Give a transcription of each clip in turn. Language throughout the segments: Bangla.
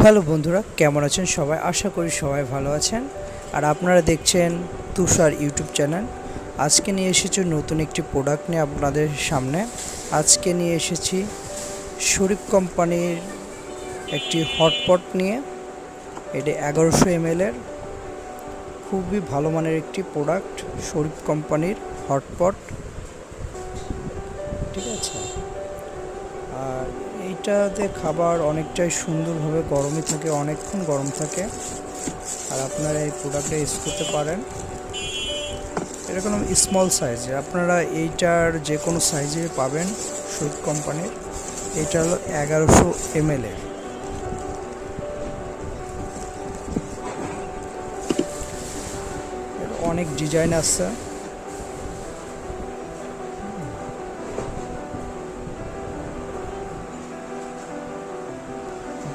হ্যালো বন্ধুরা, কেমন আছেন সবাই? আশা করি সবাই ভালো আছেন। আর আপনারা দেখছেন তুষার ইউটিউব চ্যানেল। আজকে নিয়ে এসেছি নতুন একটি প্রোডাক্ট নিয়ে আপনাদের সামনে। আজকে নিয়ে এসেছি শরীফ কোম্পানির একটি হটপট নিয়ে। এটি 1100 ml এর খুবই ভালো মানের একটি প্রোডাক্ট, শরীফ কোম্পানির হটপট। ঠিক আছে, আর এইটাতে খাবার অনেকটাই সুন্দরভাবে গরমই থাকে, অনেকক্ষণ গরম থাকে। আর আপনারা এই প্রোডাক্টটা ইউজ করতে পারেন। এরকম স্মল সাইজে, আপনারা এইটার যে কোনো সাইজে পাবেন শরীফ কোম্পানির। এটা হলো 1100 ml এর। অনেক ডিজাইন আছে।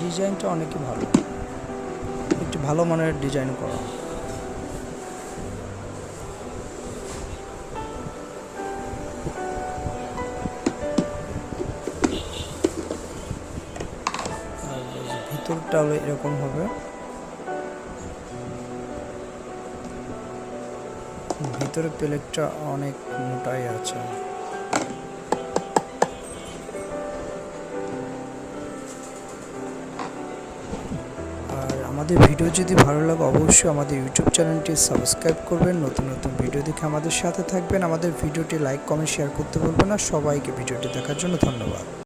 ডিজাইনটা অনেকই ভালো, একটু ভালো মানের ডিজাইন করা। ভিতরটা হলো এরকম হবে, ভিতরে প্লেটটা অনেক মোটাই আছে। আর আমাদের ভিডিও যদি ভালো লাগে অবশ্যই আমাদের ইউটিউব চ্যানেলটি সাবস্ক্রাইব করবেন। নতুন নতুন ভিডিও দেখে আমাদের সাথে থাকবেন। আমাদের ভিডিওটি লাইক, কমেন্ট, শেয়ার করতে বলবেন না। সবাইকে ভিডিওটি দেখার জন্য ধন্যবাদ।